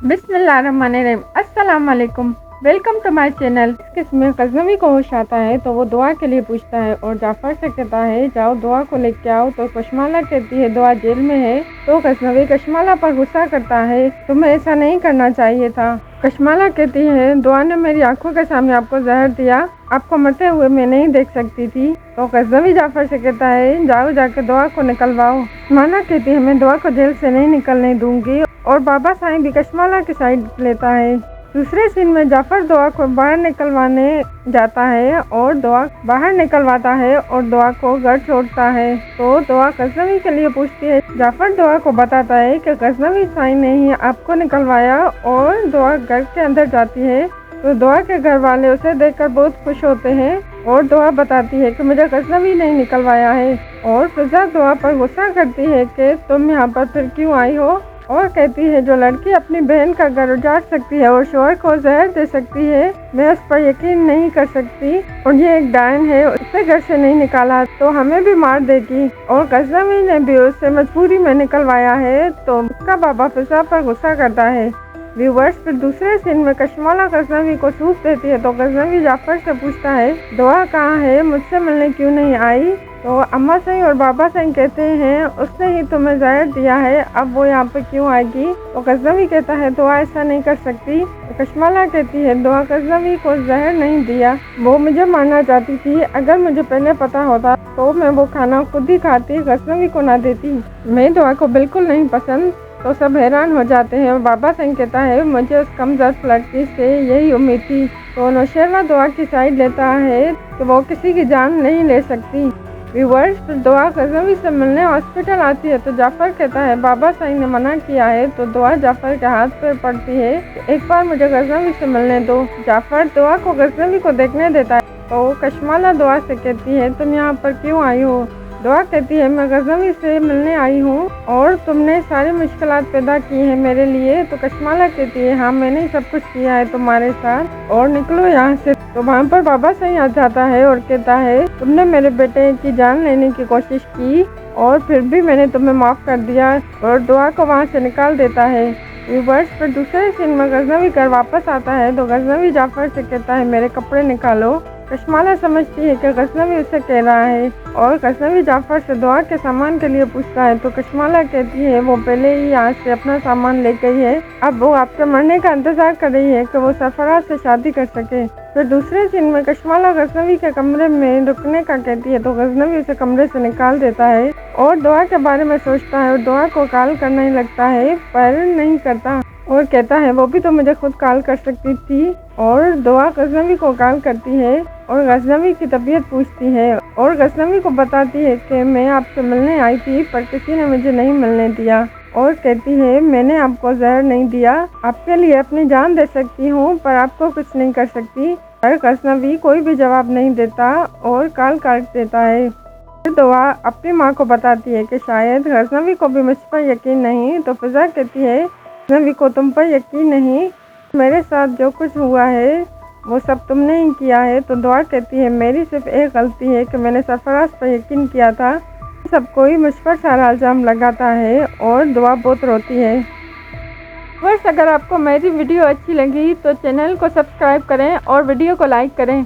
बिस्मिल्लाहिर्रहमानिर्रहीम। अस्सलाम वालेकुम, वेलकम टू माय चैनल। इस किस्म में गजनवी को होश आता है तो वो दुआ के लिए पूछता है और जाफर से कहता है जाओ दुआ को लेके आओ। तो कशमाला कहती है दुआ जेल में है। तो गजनवी कशमाला पर गुस्सा करता है, तुम्हें ऐसा नहीं करना चाहिए था। कशमाला कहती है दुआ ने मेरी आंखों के सामने आपको जहर दिया, आपको मरते हुए मैं नहीं देख सकती थी। तो गजनवी जाफर से कहता है जाओ जाके दुआ को निकलवाओ। कशमाला कहती है मैं दुआ को जेल से नहीं निकलने दूंगी और बाबा साईं भी कशमाला की साइड लेता है। दूसरे सीन में जाफर दुआ को बाहर निकलवाने जाता है और दुआ बाहर निकलवाता है और दुआ को घर छोड़ता है। तो दुआ गजनवी के लिए पूछती है। जाफर दुआ को बताता है कि गजनवी साईं ने ही आपको निकलवाया और दुआ घर के अंदर जाती है। तो दुआ के घर वाले उसे देखकर बहुत खुश होते हैं और दुआ बताती है कि मुझे गजनवी नहीं निकलवाया है। और फिजा दुआ पर गुस्सा करती है कि तुम यहाँ पर फिर क्यों आई हो, और कहती है जो लड़की अपनी बहन का घर उजाड़ सकती है और शोहर को जहर दे सकती है, मैं उस पर यकीन नहीं कर सकती। और ये एक डायन है, उसे घर से नहीं निकाला तो हमें भी मार देगी और गजनवी ने भी उसे मजबूरी में निकलवाया है। तो उसका बाबा फिजा पर गुस्सा करता है। व्यूवर्स, फिर दूसरे सीन में कशमाला गजनवी को सूप देती है। तो गजनवी जाफर से पूछता है दुआ कहाँ है, मुझसे मिलने क्यों नहीं आई। तो अम्मा साईं और बाबा साईं कहते हैं उसने ही तुम्हें जहर दिया है, अब वो यहाँ पे क्यों आएगी। तो गजनवी कहता है दुआ ऐसा नहीं कर सकती। तो कशमाला कहती है दुआ गजनवी को जहर नहीं दिया, वो मुझे मारना चाहती थी। अगर मुझे पहले पता होता तो मैं वो खाना खुद ही खाती, गजनवी को ना देती। मैं दुआ को बिल्कुल नहीं पसंद। तो सब हैरान हो जाते हैं और बाबा सिंह कहता है मुझे उस कमजोर लड़की से यही उम्मीद थी। तो नौशेरा दुआ की साइड लेता है कि वो किसी की जान नहीं ले सकती। व्यूवर्स, दुआ गजनवी से मिलने हॉस्पिटल आती है। तो जाफर कहता है बाबा साईं ने मना किया है। तो दुआ जाफर के हाथ पर पड़ती है, एक बार मुझे गजनवी से मिलने दो। जाफर दुआ को गजनवी को देखने देता है। तो कशमाला दुआ से कहती है तुम यहाँ पर क्यों आई हो। दुआ कहती है मैं गजनवी से मिलने आई हूँ और तुमने सारी मुश्किलात पैदा की है मेरे लिए। तो कशमाला कहती है हाँ मैंने सब कुछ किया है तुम्हारे साथ और निकलो यहाँ से। तो वहाँ पर बाबा साईं आ जाता है और कहता है तुमने मेरे बेटे की जान लेने की कोशिश की और फिर भी मैंने तुम्हें माफ़ कर दिया, और दुआ को वहाँ से निकाल देता है। व्यूवर्स, पर दूसरे सीन में गजनवी घर वापस आता है। तो गजनवी जाफर से कहता है मेरे कपड़े निकालो। कशमाला समझती है कि गजनवी उसे कह रहा है और गजनवी जाफर से दुआ के सामान के लिए पूछता है। तो कशमाला कहती है वो पहले ही यहाँ से अपना सामान ले गई है, अब वो आपके मरने का इंतजार कर रही है कि वो सरफराज से शादी कर सके। फिर दूसरे सीन में कशमाला गजनवी के कमरे में रुकने का कहती है। तो गजनवी उसे कमरे से निकाल देता है और दुआ के बारे में सोचता है और दुआ को कॉल करने लगता है पर नहीं करता और कहता है वो भी तो मुझे खुद कॉल कर सकती थी। और दुआ गजनवी को कॉल करती है और गजनवी की तबीयत पूछती है और गजनवी को बताती है कि मैं आपसे मिलने आई थी पर किसी ने मुझे नहीं मिलने दिया, और कहती है मैंने आपको जहर नहीं दिया, आपके लिए अपनी जान दे सकती हूँ पर आपको कुछ नहीं कर सकती। पर गजनवी कोई भी जवाब नहीं देता और कॉल काट देता है। फिर दुआ अपनी माँ को बताती है कि शायद गजनवी को भी मुझ पर यकीन नहीं। तो फिजा कहती है गजनवी को तुम पर यकीन नहीं, मेरे साथ जो कुछ हुआ है वो सब तुमने ही किया है। तो दुआ कहती है मेरी सिर्फ एक गलती है कि मैंने सरफराज पर यकीन किया था, सब कोई मुझ पर सारा इल्ज़ाम लगाता है और दुआ बहुत रोती है। बस अगर आपको मेरी वीडियो अच्छी लगी तो चैनल को सब्सक्राइब करें और वीडियो को लाइक करें।